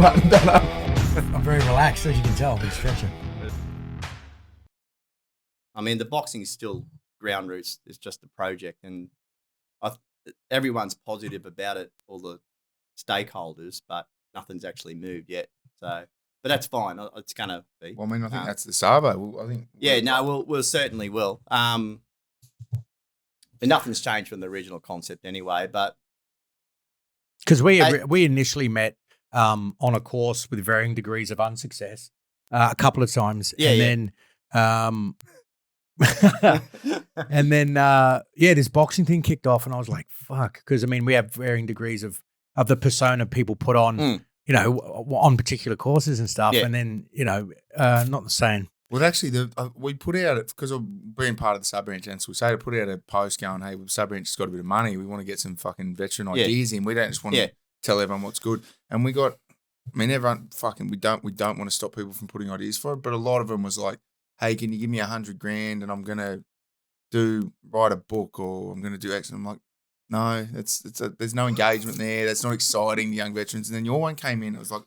nothing done up. I'm very relaxed, as you can tell. I've been stretching. I mean, the boxing is still ground roots. It's just a project, and everyone's positive about it, all the stakeholders, but nothing's actually moved yet. So, but that's fine. It's going to be. Well, I mean, I think that's the Savo. I think. Yeah, no, we'll certainly will. But nothing's changed from the original concept anyway. But because we initially met on a course with varying degrees of unsuccess a couple of times, then and then this boxing thing kicked off, and I was like, fuck, because I mean we have varying degrees of the persona people put on, you know, on particular courses and stuff, and then not the same. Well, actually, we put out, because of being part of the sub branch, and so we say to put out a post going, hey, sub branch has got a bit of money, we want to get some fucking veteran ideas in. We don't just want to tell everyone what's good, and we got. I mean, everyone fucking we don't want to stop people from putting ideas for it, but a lot of them was like, hey, can you give me $100,000 and I'm gonna write a book, or I'm gonna do X? And I'm like, no, there's no engagement there. That's not exciting to young veterans. And then your one came in. It was like,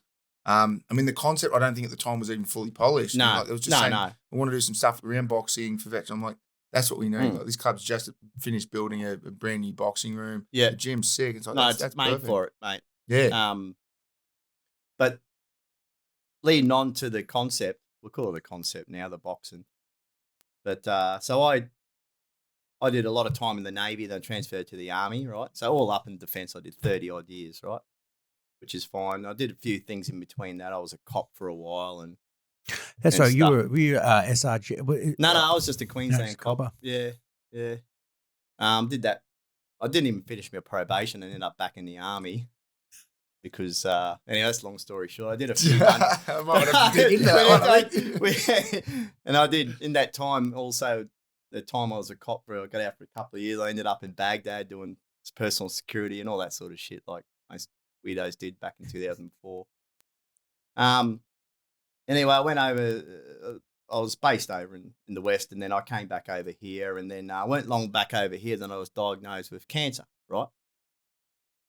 I mean, the concept I don't think at the time was even fully polished. No, like, it was just saying, I want to do some stuff around boxing for veterans. I'm like, that's what we need. Like, this club's just finished building a brand new boxing room. Yeah, the gym's sick. It's like, that's made perfect for it, mate. Yeah. But leading on to the concept, we'll call it a concept now, the boxing. But so I did a lot of time in the Navy, then transferred to the Army, right? So all up in defence, I did 30 odd years, right? Which is fine. I did a few things in between that. I was a cop for a while, and that's right. You were SRG. No, I was just a Queensland cop. Yeah. Did that. I didn't even finish my probation and ended up back in the Army. Because anyway, that's a long story short. I did a few months. And I did in that time also. The time I was a cop, I got out for a couple of years. I ended up in Baghdad doing personal security and all that sort of shit, like most weirdos did back in 2004. Anyway, I went over. I was based over in the West, and then I came back over here, and then I went long back over here. Then I was diagnosed with cancer. Right.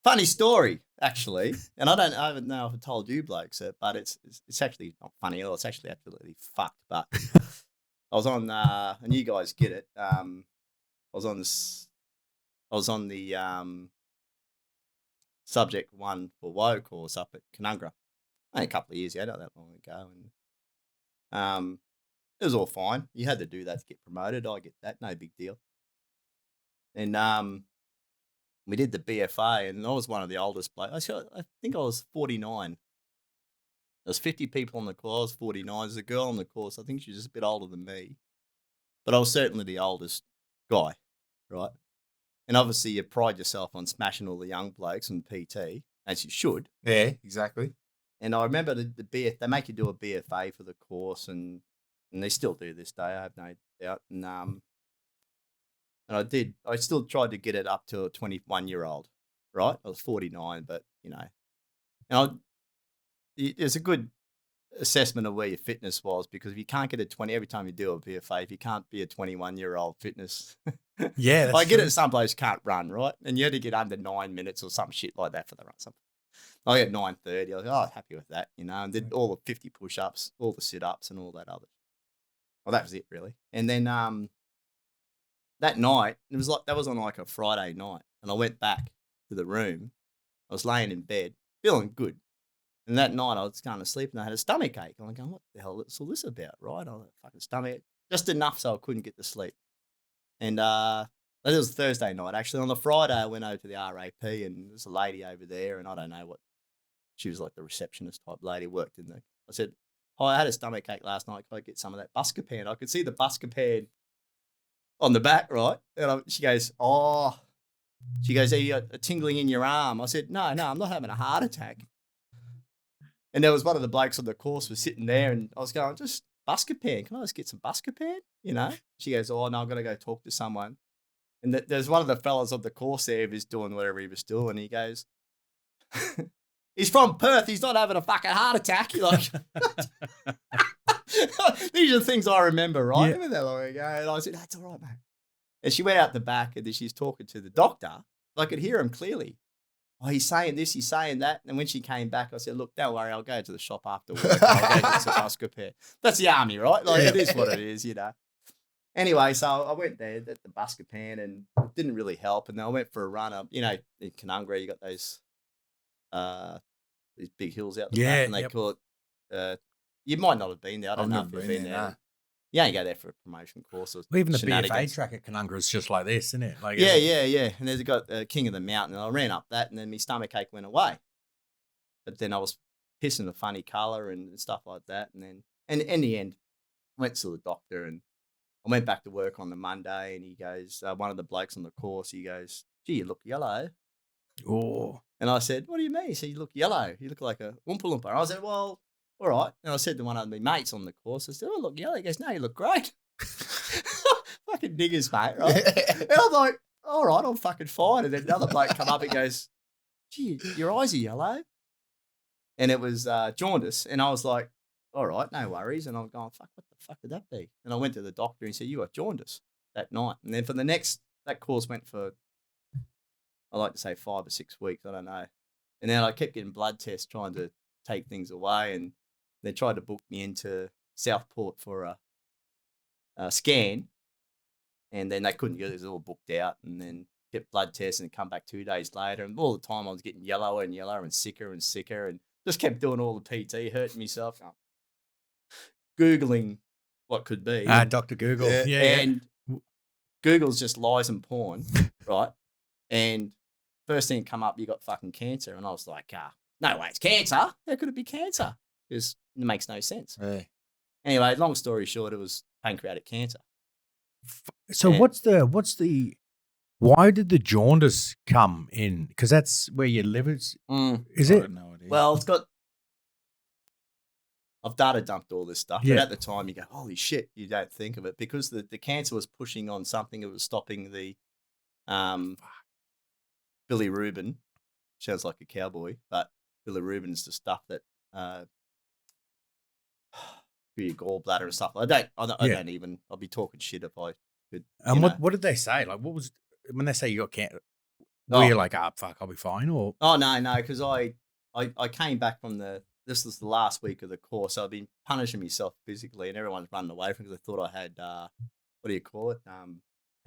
Funny story, actually, and I don't know if I told you blokes it, but it's actually not funny at all. It's actually absolutely fucked. But I was on, and you guys get it. I was on the subject one for WO course up at Canungra, only a couple of years ago, not that long ago, and it was all fine. You had to do that to get promoted. I get that, no big deal. And we did the BFA, and I was one of the oldest blokes. I think I was 49. There was 50 people on the course. I was 49. There's a girl on the course. I think she's just a bit older than me. But I was certainly the oldest guy, right? And obviously you pride yourself on smashing all the young blokes in PT, as you should. Yeah, exactly. And I remember they make you do a BFA for the course, and they still do this day, I have no doubt. And I did. I still tried to get it up to a 21-year-old, right? I was 49, but, and there's a good assessment of where your fitness was, because if you can't get a 20, every time you do a BFA, if you can't be a 21-year-old fitness. Yeah. I get it, some blokes can't run, right? And you had to get under 9 minutes or some shit like that for the run. Something. I got 9:30. I was like, happy with that, and did all the 50 push-ups, all the sit-ups and all that other. Well, that was it, really. And then that night, that was on like a Friday night, and I went back to the room. I was laying in bed, feeling good. And that night I was going to sleep, and I had a stomach ache. I'm going, what the hell is all this about, right? I had a fucking stomach, just enough so I couldn't get to sleep. And it was Thursday night, actually. On the Friday, I went over to the RAP, and there's a lady over there, and I don't know what, she was like the receptionist type lady, worked in there. I said, I had a stomach ache last night. Can I get some of that Buscopan? I could see the Buscopan on the back, right? And she goes, are you a tingling in your arm? I said, no, I'm not having a heart attack. And there was one of the blokes on the course was sitting there, and I was going, just Buscopan. Can I just get some Buscopan? She goes, no, I'm going to go talk to someone. And there's one of the fellas on the course there who's doing whatever he was doing. He goes, he's from Perth. He's not having a fucking heart attack. You're like, these are the things I remember, right? Yeah. Remember that long ago? And I said, that's all right, mate. And she went out the back, and then she's talking to the doctor. I could hear him clearly. oh, he's saying this, he's saying that. And when she came back, I said, look, don't worry, I'll go to the shop after work. I'll go get some Buscapare. That's the army, right? Like, it is what it is, you know. Anyway, so I went there at the Buscapare and it didn't really help. And then I went for a run up. You know, in Canungra, you got those these big hills out the back, and they call it. You might not have been there. I don't know if you've been there. No. You ain't go there for a promotion course or even the BFA track at Canungra is just like this, isn't it? Like yeah. And there's got King of the Mountain, and I ran up that, and then my stomach ache went away. But then I was pissing a funny colour and stuff like that, and then and in the end, went to the doctor, and I went back to work on the Monday, and he goes, one of the blokes on the course, he goes, gee, you look yellow. Oh. And I said, what do you mean? He said, you look yellow. You look like a Oompa Loompa. And I said, well, all right. And I said to one of my mates on the course, I said, oh, look yellow. He goes, no, you look great. Fucking niggers, mate, right? And I'm like, all right, I'm fucking fine. And then another bloke come up and goes, gee, your eyes are yellow. And it was jaundice. And I was like, all right, no worries. And I'm going, fuck, what the fuck could that be? And I went to the doctor and he said, you got jaundice that night. And then for the next, that course went for, I like to say 5 or 6 weeks. I don't know. And then I kept getting blood tests trying to take things away. And they tried to book me into Southport for a scan. And then they couldn't get it. It was all booked out. And then get blood tests and come back 2 days later. And all the time I was getting yellower and yellower and sicker and just kept doing all the PT, hurting myself. Googling what could be. Dr. Google. Yeah. And Google's just lies and porn, right? And first thing come up, you got fucking cancer. And I was like, no way, it's cancer. How could it be cancer? Because it makes no sense. Yeah. Anyway, long story short, it was pancreatic cancer. So what's the why did the jaundice come in? Because that's where your liver's is it? No idea. Well, I've data dumped all this stuff, but at the time you go, holy shit, you don't think of it because the cancer was pushing on something that was stopping the bilirubin. Sounds like a cowboy, but bilirubin is the stuff that for your gallbladder and stuff. I don't even. I'll be talking shit if I could. And what did they say? Like, what was when they say you got cancer? Were you like, fuck, I'll be fine? Or no, because I came back from this was the last week of the course. So I've been punishing myself physically, and everyone's running away from me because they thought I had what do you call it?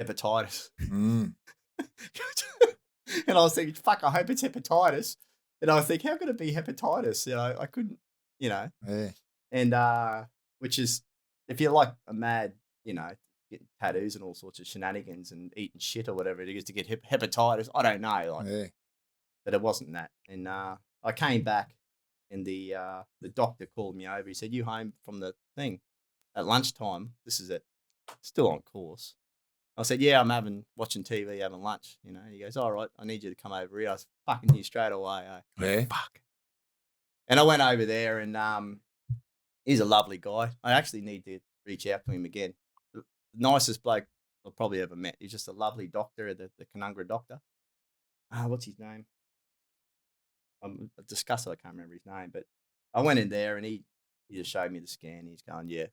Hepatitis. Mm. And I was thinking, fuck, I hope it's hepatitis. And I was thinking, how could it be hepatitis? You know, I couldn't, you know. Yeah. And which is, if you're like a mad, you know, getting tattoos and all sorts of shenanigans and eating shit or whatever it is to get hepatitis, I don't know. Like, but it wasn't that. And I came back and the doctor called me over. He said, you home from the thing at lunchtime? This is it. Still on course. I said, yeah, I'm watching TV, having lunch. You know, he goes, all right, I need you to come over here. I was fucking you straight away. Yeah. Fuck. And I went over there and he's a lovely guy. I actually need to reach out to him again. The nicest bloke I've probably ever met. He's just a lovely doctor, the Canungra doctor. What's his name? I'm disgusted I can't remember his name, but I went in there and he just showed me the scan. He's going, yeah,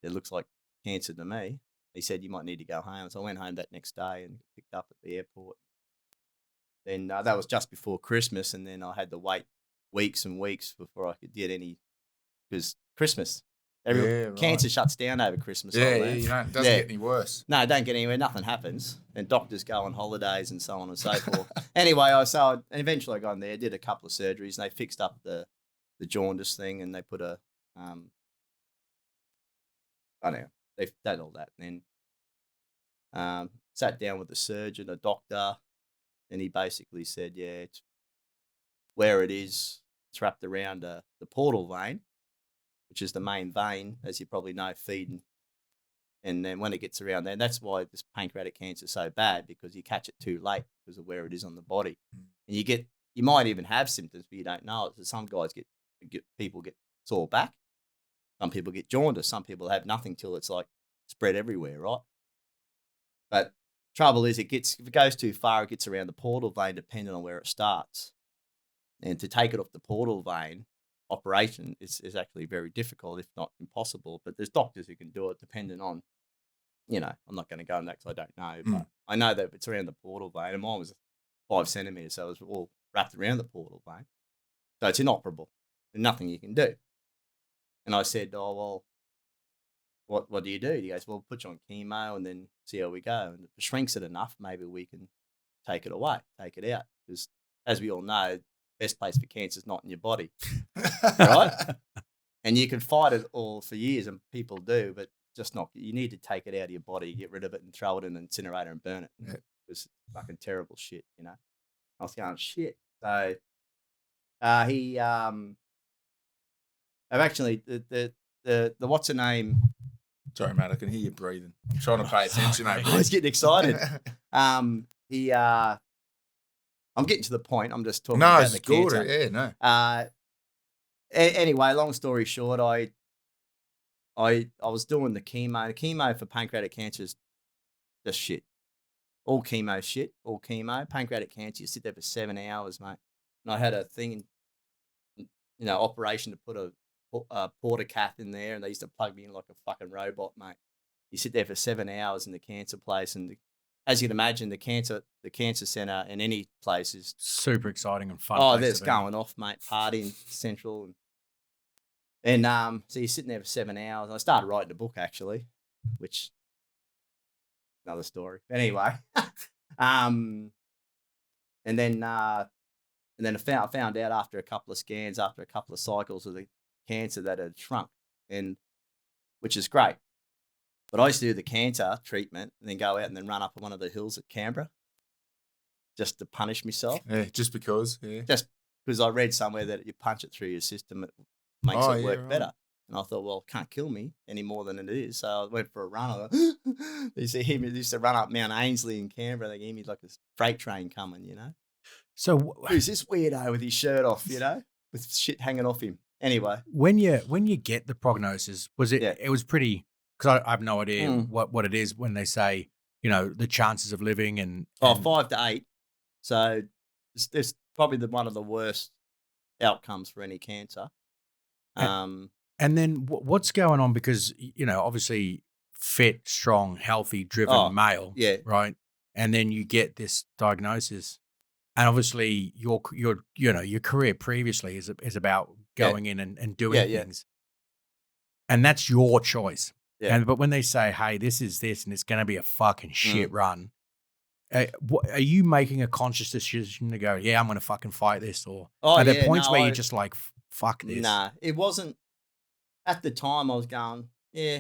it looks like cancer to me. He said, you might need to go home. So I went home that next day and picked up at the airport. Then that was just before Christmas, and then I had to wait weeks and weeks before I could get any, because Christmas, cancer shuts down over Christmas. It doesn't get any worse. No, it don't get anywhere. Nothing happens. And doctors go on holidays and so on and so forth. Anyway, and eventually I got in there, did a couple of surgeries, and they fixed up the jaundice thing, and they put a, I don't know, they did all that. And then sat down with the surgeon, a doctor, and he basically said, yeah, it's where it is, it's wrapped around the portal vein, which is the main vein, as you probably know, feeding. And then when it gets around there, that's why this pancreatic cancer is so bad, because you catch it too late because of where it is on the body. And you might even have symptoms, but you don't know it. So some guys people get sore back. Some people get jaundice. Some people have nothing till it's like spread everywhere, right? But trouble is, if it goes too far, it gets around the portal vein, depending on where it starts. And to take it off the portal vein, operation is actually very difficult, if not impossible. But there's doctors who can do it, depending on, you know, I'm not going to go on that because I don't know. But I know that if it's around the portal vein, and mine was 5 centimeters, so it was all wrapped around the portal vein. So it's inoperable. There's nothing you can do. And I said, oh, well, what do you do? He goes, well, put you on chemo and then see how we go. And if it shrinks it enough, maybe we can take it away, take it out. Because as we all know, best place for cancer is not in your body, right? And you can fight it all for years, and people do, but just not. You need to take it out of your body, get rid of it, and throw it in an incinerator and burn it. Yeah. It was fucking terrible shit, you know. I was going shit. So I've actually the what's her name? Sorry, mate, I can hear you breathing. I'm trying to pay attention over I was getting excited. I'm getting to the point. I'm just talking about the cancer. Yeah, no. Anyway, long story short, I was doing the chemo. The chemo for pancreatic cancer is just shit. All chemo shit. All chemo. Pancreatic cancer, you sit there for 7 hours, mate. And I had a thing, operation to put a porta cath in there, and they used to plug me in like a fucking robot, mate. You sit there for 7 hours in the cancer place, and as you can imagine, the cancer center in any place is super exciting and fun. Oh, there's going off, mate. Partying central, and so you're sitting there for 7 hours. I started writing a book actually, which another story. But anyway, and then I found out after a couple of scans, after a couple of cycles of the cancer that had shrunk, and which is great. But I used to do the cancer treatment and then go out and then run up one of the hills at Canberra just to punish myself. Yeah, just because. Yeah. Just because I read somewhere that you punch it through your system, it makes it work better. And I thought, well, it can't kill me any more than it is. So I went for a run. I thought, they used to run up Mount Ainslie in Canberra. They gave me like a freight train coming, you know. So who's this weirdo with his shirt off, you know, with shit hanging off him? Anyway, when you get the prognosis, was it? Yeah. It was pretty. Because I have no idea what it is when they say, the chances of living and 5 to 8. So it's probably one of the worst outcomes for any cancer. And then what's going on? Because, obviously fit, strong, healthy, driven male, right? And then you get this diagnosis. And obviously your career previously is about going in and doing things. And that's your choice. Yeah. But when they say, hey, this is this and it's going to be a fucking shit run, are you making a conscious decision to go, yeah, I'm going to fucking fight this? Or are there points where you're just like, fuck this? Nah, it wasn't. At the time I was going, yeah,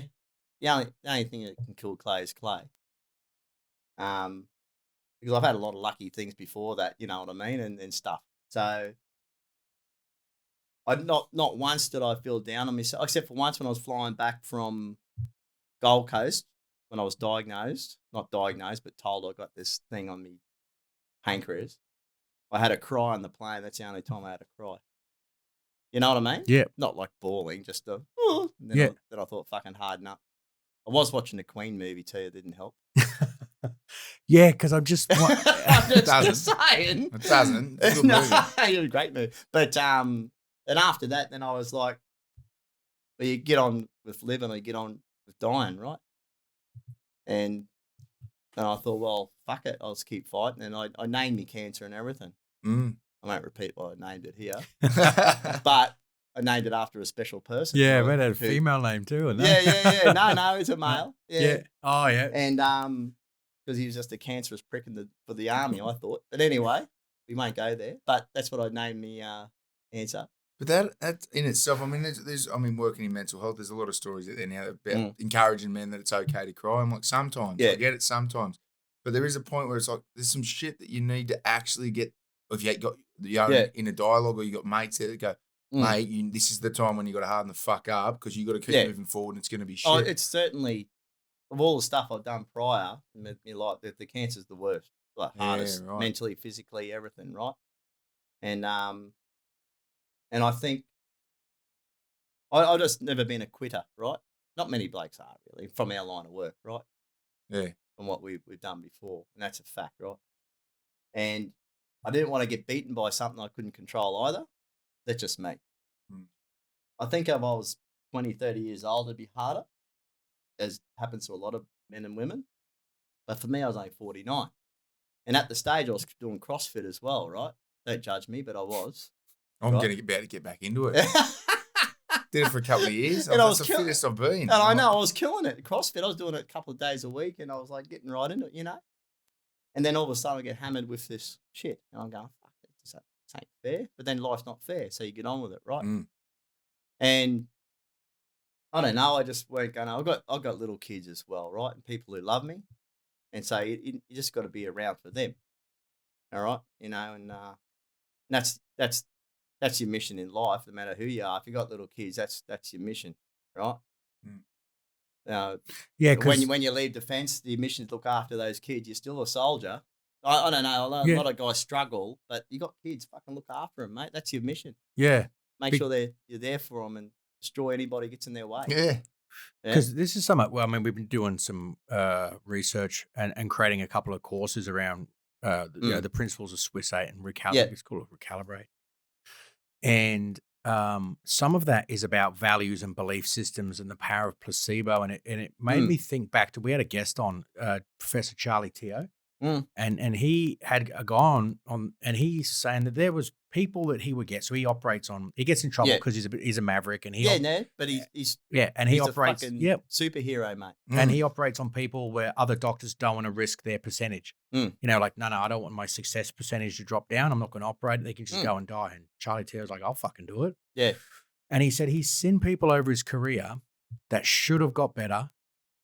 the only thing that can kill clay is clay. Because I've had a lot of lucky things before that, you know what I mean, and stuff. So I not once did I feel down on myself, except for once when I was flying back from Gold Coast when I was not diagnosed, but told I got this thing on me pancreas. I had a cry on the plane. That's the only time I had a cry. You know what I mean? Yeah. Not like bawling, just then I thought fucking harden up. I was watching the Queen movie too. It didn't help. Yeah, because I'm just saying. It doesn't. It's a good movie. It was a great movie. But then after that, then I was like, well, you get on with living or you get on with dying, right? And I thought, well, fuck it, I'll just keep fighting. And I named me cancer and everything. I won't repeat why I named it here, but I named it after a special person. Yeah, we had a female name too. Yeah. No, it's a male. Yeah. Oh, yeah. And because he was just a cancerous prick for the army, I thought. But anyway, we won't go there. But that's what I named me cancer. But that in itself, I mean, working in mental health, there's a lot of stories out there now about encouraging men that it's okay to cry. I'm like, sometimes, I get it sometimes. But there is a point where it's like, there's some shit that you need to actually get, if you got in a dialogue or you got mates there that go, mate, this is the time when you got to harden the fuck up because you got to keep moving forward and it's going to be shit. Oh, it's certainly, of all the stuff I've done prior in my life, the cancer's the worst, like hardest, mentally, physically, everything, right? And I think I've just never been a quitter, right? Not many blokes are really from our line of work, right? Yeah. From what we've done before, and that's a fact, right? And I didn't want to get beaten by something I couldn't control either. That's just me. I think if I was 20, 30 years old, it'd be harder, as happens to a lot of men and women. But for me, I was only 49. And at the stage, I was doing CrossFit as well, right? Don't judge me, but I was. I'm right? going to about to get back into it. Did it for a couple of years. And That's the fittest I've been. And I know I was killing it. CrossFit, I was doing it a couple of days a week, and I was like getting right into it, you know. And then all of a sudden, I get hammered with this shit, and I'm going, "Fuck it, this ain't fair." But then life's not fair, so you get on with it, right? And I don't know. I just weren't going. I've got little kids as well, right? And people who love me, and so you just got to be around for them, all right? You know, and that's your mission in life, no matter who you are. If you got little kids, that's your mission, right? Yeah, when you leave defence, the mission is to look after those kids. You're still a soldier. I don't know. A lot of guys struggle, but you got kids. Fucking look after them, mate. That's your mission. Yeah, make sure you're there for them and destroy anybody who gets in their way. Yeah. Because this is something. Well, I mean, we've been doing some research and creating a couple of courses around the principles of Swiss 8 and recalibrate. It's called recalibrate. And some of that is about values and belief systems and the power of placebo. And it made me think back to, we had a guest on, Professor Charlie Teo. And he had a guy on and he's saying that there was people that he would get. So he gets in trouble because he's a maverick, and he but he's and he operates a superhero, mate. And he operates on people where other doctors don't want to risk their percentage. You know, like, no, I don't want my success percentage to drop down. I'm not going to operate. They can just go and die. And Charlie Teo's like, I'll fucking do it. Yeah. And he said he's seen people over his career that should have got better,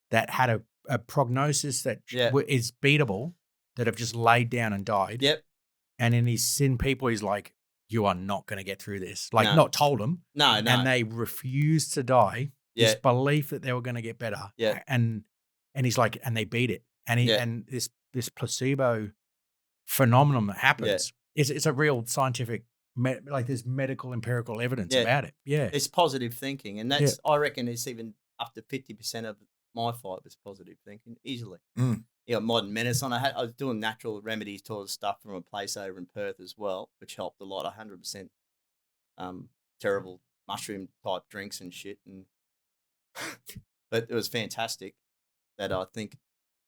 that had a prognosis that is beatable, that have just laid down and died. Yep. And in his sin people, he's like, you are not going to get through this. Like, not told them. No. And they refused to die. This belief that they were going to get better. Yeah. And he's like, and they beat it. And and this placebo phenomenon that happens, it's a real scientific, like there's medical empirical evidence about it. Yeah. It's positive thinking. And that's, I reckon it's even up to 50% of my fight was positive thinking, easily. You know, modern medicine. I was doing natural remedies towards stuff from a place over in Perth as well, which helped a lot. 100% terrible mushroom type drinks and shit, but it was fantastic. That I think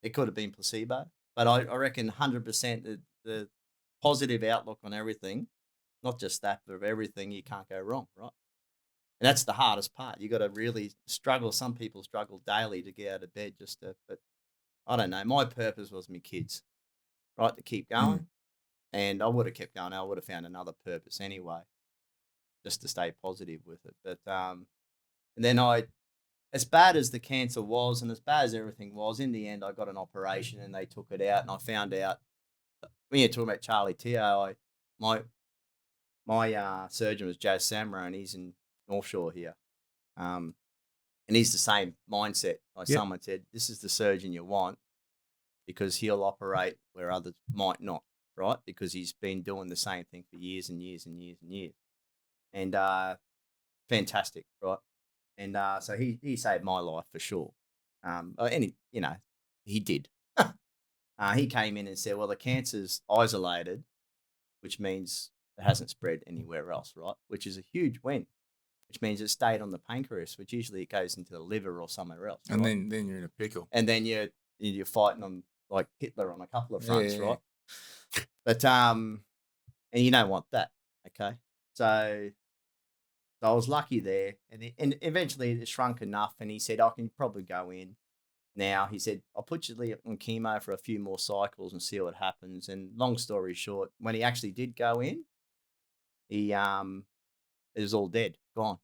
it could have been placebo, but I reckon 100% the positive outlook on everything, not just that, but of everything, you can't go wrong, right? And that's the hardest part. You got to really struggle. Some people struggle daily to get out of bed but I don't know. My purpose was my kids, right, to keep going. And I would have kept going. I would have found another purpose anyway, just to stay positive with it. But and then as bad as the cancer was and as bad as everything was, in the end, I got an operation and they took it out. And I found out, when you're talking about Charlie Teo, my surgeon was Jazz Samra, and he's in North Shore here. And he's the same mindset. Like someone said, this is the surgeon you want, because he'll operate where others might not, right? Because he's been doing the same thing for years and years and years and years. And fantastic, right? And so he saved my life for sure. And he did. He came in and said, well, the cancer's isolated, which means it hasn't spread anywhere else, right? Which is a huge win. Which means it stayed on the pancreas, which usually it goes into the liver or somewhere else. And right? then you're in a pickle. And then you're fighting on like Hitler on a couple of fronts, right? But and you don't want that, okay? So I was lucky there, and eventually it shrunk enough, and he said, I can probably go in now. He said, I'll put you on chemo for a few more cycles and see what happens. And long story short, when he actually did go in, it was all dead, gone.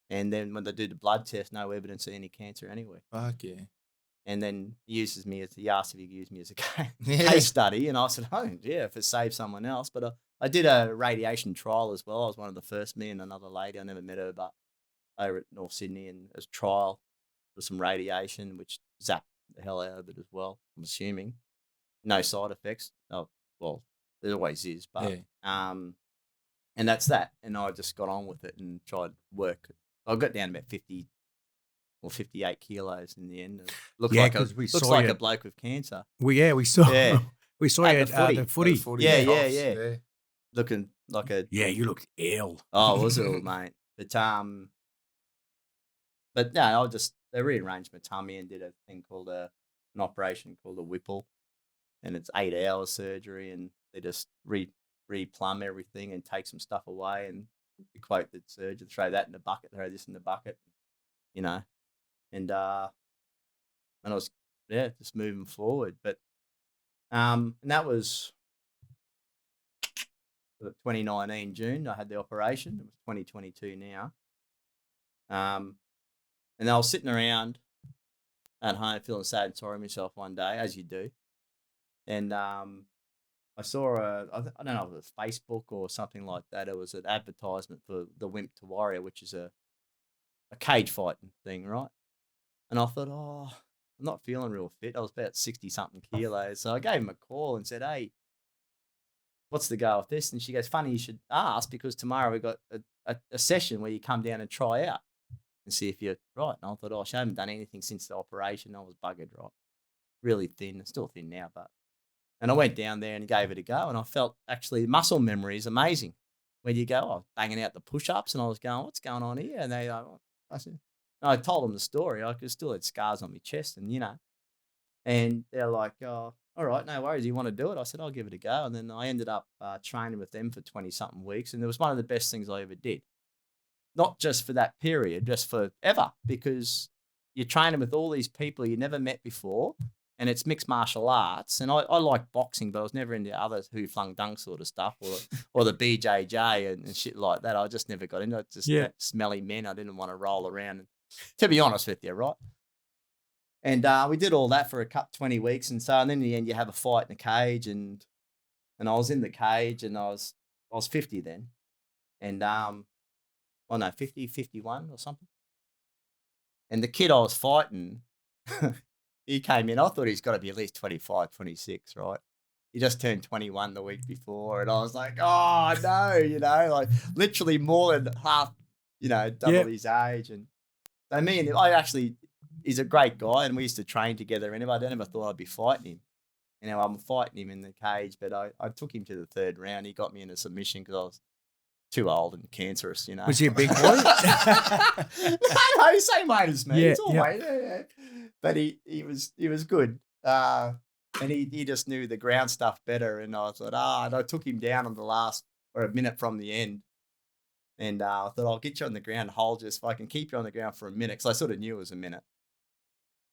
And then when they do the blood test, no evidence of any cancer anywhere. Fuck yeah. And then he asked if he could use me as a case study. And I said, if it saves someone else. But I did a radiation trial as well. I was one of the first, me and another lady, I never met her, but over at North Sydney, and as a trial for some radiation, which zapped the hell out of it as well, I'm assuming. No side effects. Oh, well, there always is, but and that's that. And I just got on with it and tried to work. I got down about 50 or 58 kilos in the end. It looked like a bloke with cancer. We saw you at the footy. Yeah. Looking like a... Yeah, you looked ill. Oh, was it, mate? But no, they rearranged my tummy and did a thing called an operation called a Whipple. and it's 8 hours surgery, and they just re-plumb everything and take some stuff away, and quote the surgeon, throw that in the bucket, throw this in the bucket, you know, and I was just moving forward, but and that was 2019 June. I had the operation. It was 2022 now, and I was sitting around at home feeling sad and sorry myself one day, as you do, and I saw I don't know if it was Facebook or something like that. It was an advertisement for the Wimp to Warrior, which is a cage fighting thing, right? And I thought, oh, I'm not feeling real fit. I was about 60-something kilos. So I gave him a call and said, hey, what's the go with this? And she goes, funny you should ask, because tomorrow we've got a session where you come down and try out and see if you're right. And I thought, oh, I haven't done anything since the operation. I was buggered, right? Really thin. Still thin now, but. And I went down there and gave it a go, and I felt actually muscle memory is amazing. When you go, I was banging out the push-ups, and I was going, what's going on here? And I told them the story. I still had scars on my chest, and and they're like, oh, all right, no worries. You want to do it? I said, I'll give it a go. And then I ended up training with them for 20-something weeks, and it was one of the best things I ever did. Not just for that period, just forever, because you're training with all these people you never met before. And it's mixed martial arts, and I like boxing, but I was never into other who flung dunk sort of stuff, or the BJJ and shit like that. I just never got into it. Just that smelly men. I didn't want to roll around. And, to be honest with you, right? And we did all that for 20 weeks, and then in the end you have a fight in a cage, and I was in the cage, and I was 50 then, and 50, 51 or something, and the kid I was fighting. He came in, I thought he's got to be at least 25, 26, right? He just turned 21 the week before, and I was like, oh, no, like literally more than half, double his age. And so me and him, he's a great guy, and we used to train together anyway. I never thought I'd be fighting him. I'm fighting him in the cage, but I took him to the third round. He got me in a submission because I was too old and cancerous, Was he a big boy? No, same weight as me. It's all weight. Yeah. But he was good. And he just knew the ground stuff better. And I thought, and I took him down on the last, or a minute from the end. And I thought, I'll get you on the ground, hold you, if I can keep you on the ground for a minute. Because I sort of knew it was a minute.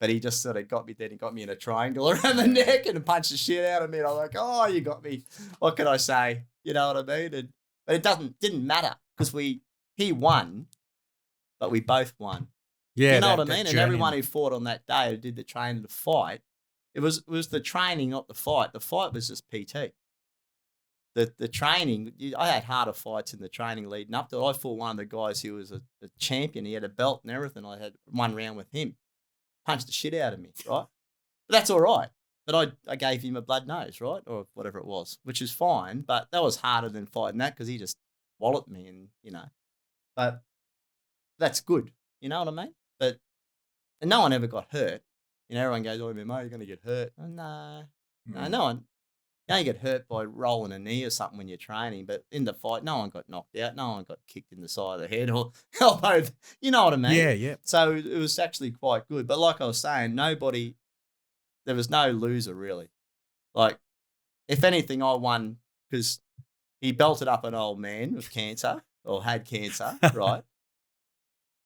But he just sort of got me then. He got me in a triangle around the neck and punched the shit out of me. And I'm like, oh, you got me. What can I say? You know what I mean? But it didn't matter because he won, but we both won. Yeah, you know what I mean? And everyone who fought on that day, who did the training to fight, it was the training, not the fight. The fight was just PT. The training, I had harder fights in the training leading up to it. I fought one of the guys who was a champion. He had a belt and everything. I had one round with him. Punched the shit out of me, right? But that's all right. But I gave him a blood nose, right? Or whatever it was, which is fine. But that was harder than fighting that because he just walloped me and, But that's good. You know what I mean? And no one ever got hurt. Everyone goes, oh, MMA, you're going to get hurt. No one. You only get hurt by rolling a knee or something when you're training. But in the fight, no one got knocked out. No one got kicked in the side of the head or elbowed. You know what I mean? Yeah. So it was actually quite good. But like I was saying, there was no loser really. Like, if anything, I won because he belted up an old man with cancer or had cancer, right?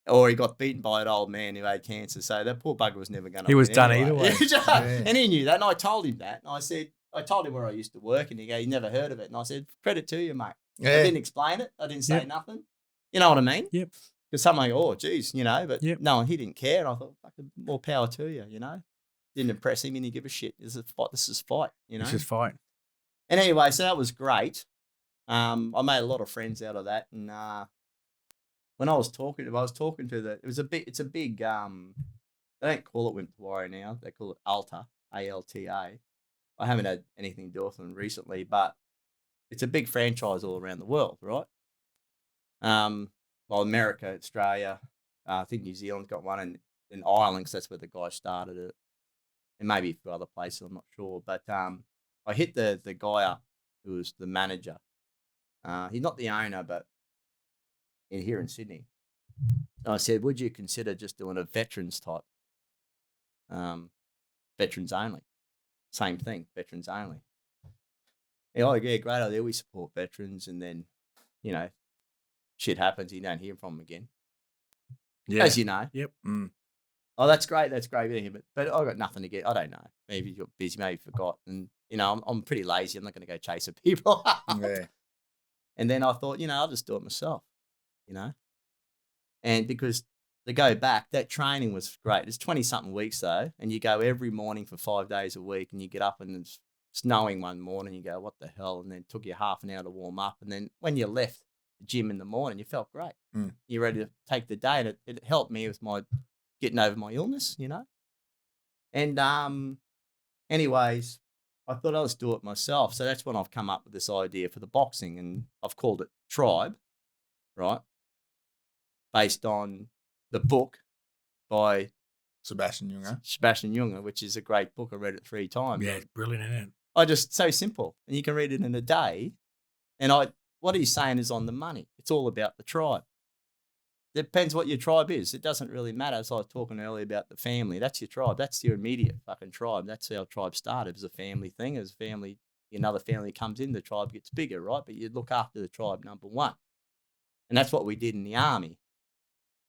Or he got beaten by an old man who had cancer. So that poor bugger was never going to win. He was done anyway. either way. And he knew that. And I told him that. And I told him where I used to work, and he never heard of it. And I said, credit to you, mate. Yeah. I didn't explain it. I didn't say nothing. You know what I mean? Yep. Because someone go, oh, geez, but no, he didn't care. And I thought, fucking more power to you, Didn't impress him, and he didn't give a shit. This is fight. This is fight, This is fight. And anyway, so that was great. I made a lot of friends out of that. And when I was talking to it's a big, they don't call it Wimp to Warrior now. They call it ALTA, ALTA. I haven't had anything to do with them recently, but it's a big franchise all around the world, right? Well, America, Australia, I think New Zealand's got one in Ireland, because that's where the guy started it. And maybe a few other places, I'm not sure. But I hit the guy up who was the manager. He's not the owner, but here in Sydney. And I said, would you consider just doing a veterans type, veterans only? Same thing, veterans only. Yeah, great idea. We support veterans, and then, shit happens. You don't hear from them again. Yeah. As you know. Yep. Oh, that's great. That's great. But I've got nothing to get. I don't know. Maybe you got busy. Maybe you forgot. And, I'm pretty lazy. I'm not going to go chasing people. Yeah. And then I thought, I'll just do it myself, And because to go back, that training was great. It's 20-something weeks, though. And you go every morning for 5 days a week. And you get up and it's snowing one morning. You go, what the hell? And then it took you half an hour to warm up. And then when you left the gym in the morning, you felt great. You're ready to take the day. And it helped me with my getting over my illness, And anyways, I thought I'll just do it myself. So that's when I've come up with this idea for the boxing, and I've called it Tribe, right? Based on the book by Sebastian Junger, which is a great book. I read it 3 times. Yeah, it's brilliant, isn't it? So simple, and you can read it in a day. And what he's saying is on the money. It's all about the tribe. Depends what your tribe is. It doesn't really matter. As I was talking earlier about the family, that's your tribe. That's your immediate fucking tribe. That's how tribe started. It was a family thing. As family, another family comes in, the tribe gets bigger, right? But you look after the tribe, number one. And that's what we did in the army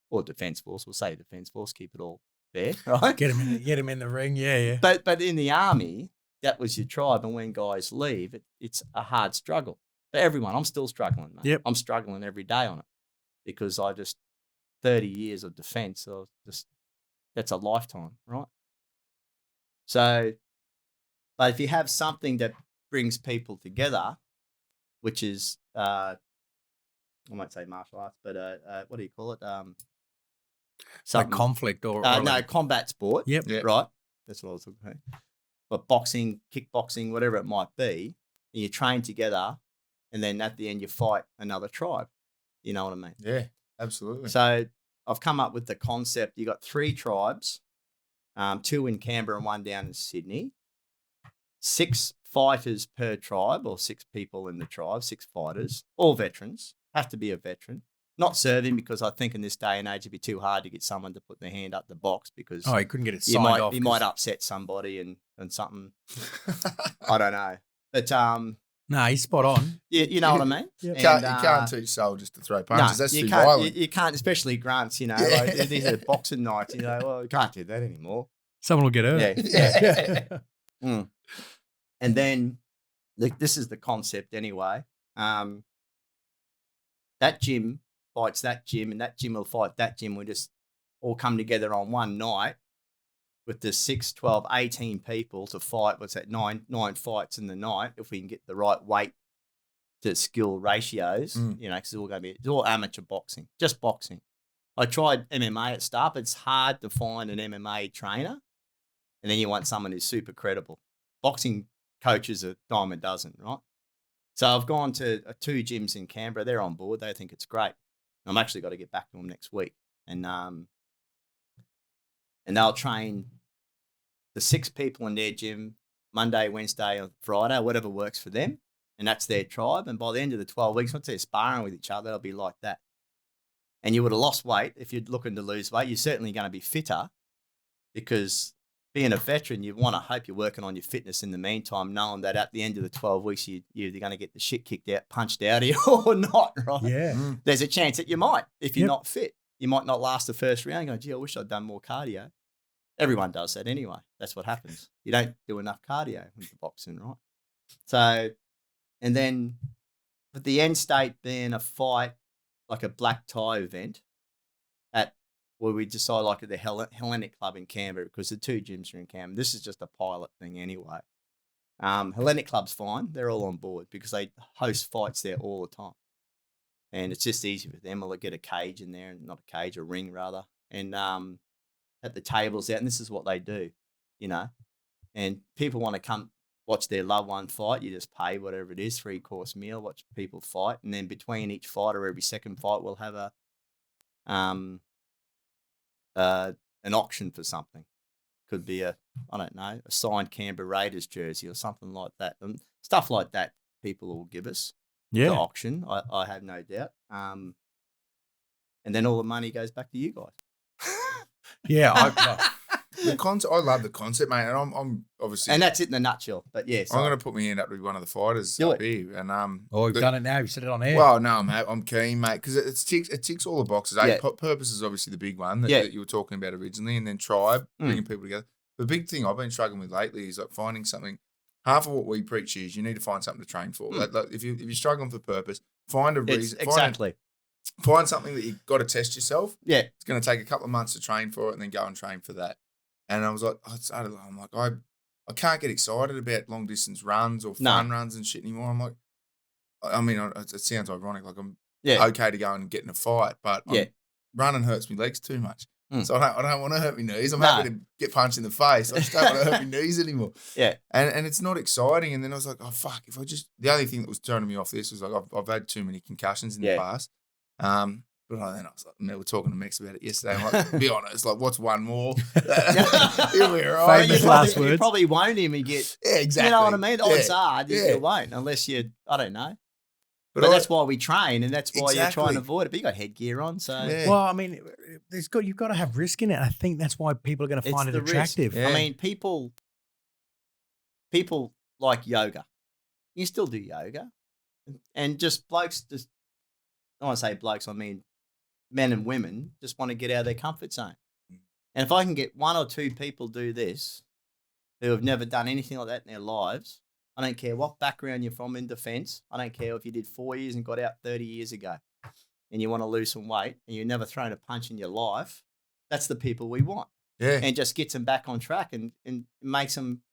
or Defence Force. We'll say Defence Force, keep it all fair, right? Get him in the ring, yeah. But in the army, that was your tribe. And when guys leave, it's a hard struggle for everyone. I'm still struggling, mate. Yep. I'm struggling every day on it because 30 years of defence, so that's a lifetime, right? So, but if you have something that brings people together, which is, I won't say martial arts, but what do you call it? Like conflict or combat sport. Yep. Right. That's what I was looking for. But boxing, kickboxing, whatever it might be, and you train together, and then at the end you fight another tribe. You know what I mean? Yeah. Absolutely. So I've come up with the concept. You got 3 tribes, 2 in Canberra and 1 down in Sydney. 6 fighters per tribe, or 6 people in the tribe, 6 fighters, all veterans. Have to be a veteran. Not serving, because I think in this day and age it'd be too hard to get someone to put their hand up the box because he couldn't get it signed off. You might upset somebody and something. I don't know, but no, he's spot on. You know what I mean? You can't teach soldiers to throw punches. That's too violent. You can't, especially grunts, Like, these are boxing nights, well, you can't do that anymore. Someone will get hurt. Yeah. And then, this is the concept anyway. That gym fights that gym, and that gym will fight that gym. We just all come together on one night with the 6, 12, 18 people to fight. What's that? 9 fights in the night, if we can get the right weight to skill ratios, because it's all amateur boxing, just boxing. I tried MMA at start, but it's hard to find an MMA trainer. And then you want someone who's super credible. Boxing coaches are dime a dozen, right? So I've gone to 2 gyms in Canberra. They're on board. They think it's great. I'm actually got to get back to them next week. And they'll train the 6 people in their gym Monday, Wednesday, or Friday, whatever works for them. And that's their tribe. And by the end of the 12 weeks, once they're sparring with each other, it'll be like that. And you would have lost weight. If you're looking to lose weight, you're certainly going to be fitter, because being a veteran, you want to hope you're working on your fitness in the meantime, knowing that at the end of the 12 weeks, you're either going to get the shit kicked out, punched out of you or not, right? Yeah. There's a chance that you might, if you're not fit. You might not last the first round. Go, gee, I wish I'd done more cardio. Everyone does that anyway. That's what happens. You don't do enough cardio with the boxing, right? So, and then with the end state being a fight, like a black tie event at where we decide, like at the Hellenic Club in Canberra, because the 2 gyms are in Canberra. This is just a pilot thing anyway. Hellenic Club's fine. They're all on board because they host fights there all the time. And it's just easy for them. They'll get a cage in there, not a cage, a ring rather. And at the tables out, and this is what they do, And people want to come watch their loved one fight. You just pay whatever it is, 3-course meal, watch people fight. And then between each fight or every second fight, we'll have an auction for something. Could be a signed Canberra Raiders jersey or something like that. And stuff like that people will give us to auction, I have no doubt. And then all the money goes back to you guys. Yeah, I love the concept, mate, and I'm obviously, and that's it in a nutshell. But yeah, I'm going to put my hand up to be one of the fighters Do up it. here, and we've done it now. You said it on air. Well, no, mate, I'm keen, mate, because it ticks all the boxes. Yeah. Purpose is obviously the big one that you were talking about originally, and then tribe, bringing people together. The big thing I've been struggling with lately is like finding something. Half of what we preach is you need to find something to train for. Like, if you're struggling for purpose, find a reason. Exactly. Find something that you've got to test yourself. Yeah. It's going to take a couple of months to train for it, and then go and train for that. And I was like, I can't get excited about long distance runs or fun runs and shit anymore. I'm like, I mean, it sounds ironic. Like I'm okay to go and get in a fight, but running hurts my legs too much. So I don't want to hurt my knees. I'm happy to get punched in the face. I just don't want to hurt my knees anymore. Yeah. And it's not exciting. And then I was like, oh, fuck. If I just, the only thing that was turning me off this was like, I've had too many concussions in the past. But then I was like, we were talking to Max about it yesterday. I'm like, be honest, like, what's one more? Here we are. Right? You probably won't even get. Yeah, exactly. You know what I mean? The odds are you won't unless you, I don't know. But that's why we train, and that's why you're trying to avoid it. But you got headgear on, so well, I mean, you've got to have risk in it. I think that's why people are going to find it attractive. I mean, people like yoga. You still do yoga, and just blokes. Just I want to say blokes. I mean, men and women just want to get out of their comfort zone. And if I can get one or two people do this, who have never done anything like that in their lives. I don't care what background you're from in defence. I don't care if you did 4 years and got out 30 years ago and you want to lose some weight and you've never thrown a punch in your life. That's the people we want. Yeah. And just gets them back on track and makes them,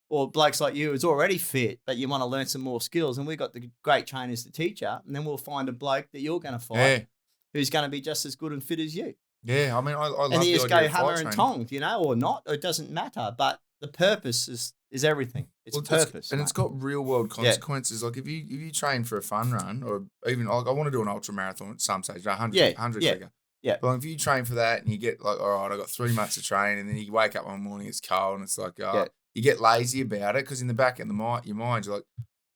or blokes like you who's already fit, but you want to learn some more skills. And we've got the great trainers to teach you. And then we'll find a bloke that you're going to fight who's going to be just as good and fit as you. Yeah. I mean, I love and the you just idea go of hammer fight and training. tong, or not. It doesn't matter. But the purpose is everything. It's purpose. And it's got real world consequences. Like if you train for a fun run or even like I want to do an ultra marathon at some stage, 100 figure. Yeah. But if you train for that and you get like, all right, I got 3 months to train, and then you wake up one morning, it's cold, and it's like, you get lazy about it because in the back of your mind, you're like,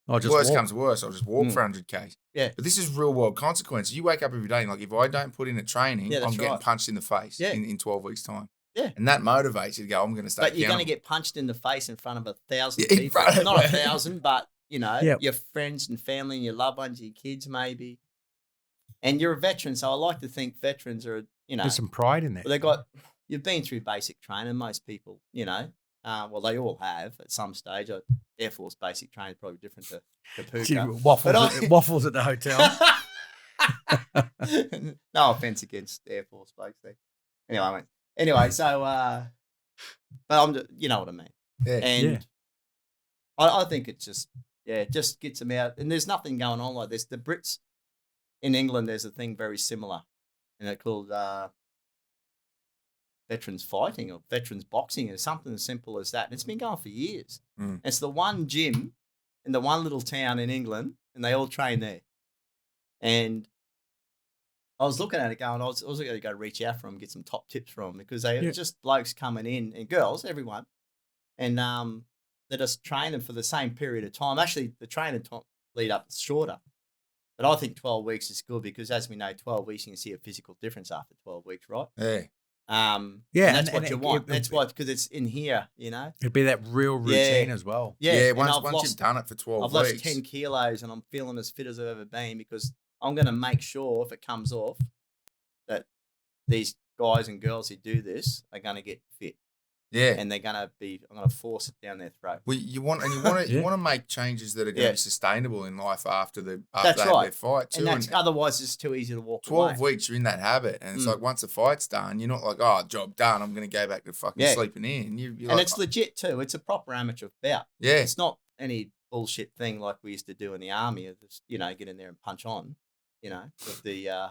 worst comes to worst, I'll just walk for 100K. Yeah. But this is real world consequences. You wake up every day and like, if I don't put in a training, I'm getting punched in the face in 12 weeks' time. Yeah. And that motivates you to go, I'm going to stay But you're going to get punched in the face in front of 1,000 people. Not 1,000, but, your friends and family and your loved ones, your kids maybe. And you're a veteran, so I like to think veterans are, there's some pride in there. You've been through basic training, most people, well, they all have at some stage. Air Force basic training is probably different to Puka. Waffles at the hotel. No offense against Air Force folks there. Anyway, so, but you know what I mean. Yeah. And I think it's just gets them out. And there's nothing going on like this. The Brits in England, there's a thing very similar, and it's called veterans fighting or veterans boxing, or something as simple as that. And it's been going for years. It's the one gym in the one little town in England, and they all train there. And I was looking at it going, I was going to go reach out for them, get some top tips from them, because they are just blokes coming in, and girls, everyone, and they're just training for the same period of time. Actually, the training time lead up is shorter, but I think 12 weeks is good because, as we know, 12 weeks you can see a physical difference after 12 weeks, right? Yeah. And that's what you want. That's why, because it's in here, It'd be that real routine as well. Yeah. Once you've done it for 12 weeks. I've lost 10 kilos and I'm feeling as fit as I've ever been because I'm going to make sure if it comes off that these guys and girls who do this are going to get fit. Yeah. And they're going to I'm going to force it down their throat. Well, you want to make changes that are going to be sustainable in life after they have their fight too. And otherwise it's too easy to walk 12 weeks you're in that habit, and it's like once the fight's done, you're not like, oh, job done, I'm going to go back to fucking sleeping in. You're and like, it's legit too. It's a proper amateur bout. Yeah. It's not any bullshit thing like we used to do in the army of just, get in there and punch on, with the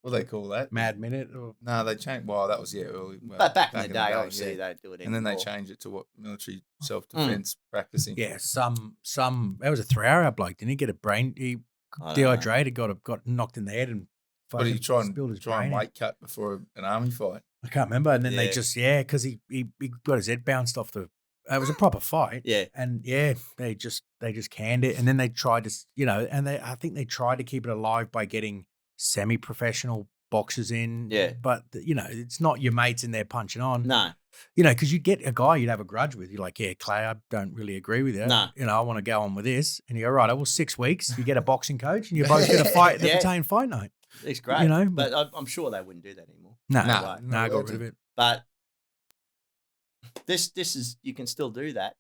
what do they call that? Mad Minute? Or? No, they changed. Well, that was early. Well, but back in the day, obviously they don't do it anymore. And then they changed it to what military self-defense practicing. Yeah, some. That was a 3-hour bloke. Didn't he get a brain? He dehydrated, got knocked in the head, and what did he try and brain weight cut before an army fight? I can't remember. And then they just because he got his head bounced off the. It was a proper fight. Yeah, and they just canned it, and then they tried to I think they tried to keep it alive by getting semi-professional boxes in. Yeah. But, it's not your mates in there punching on. No. Because you'd get a guy you'd have a grudge with. You're like, yeah, Clay, I don't really agree with you. No. I want to go on with this. And you go, right, well, 6 weeks, you get a boxing coach and you're both going to fight at the battalion fight night. It's great. But I'm sure they wouldn't do that anymore. No, I got rid of it. But this is, you can still do that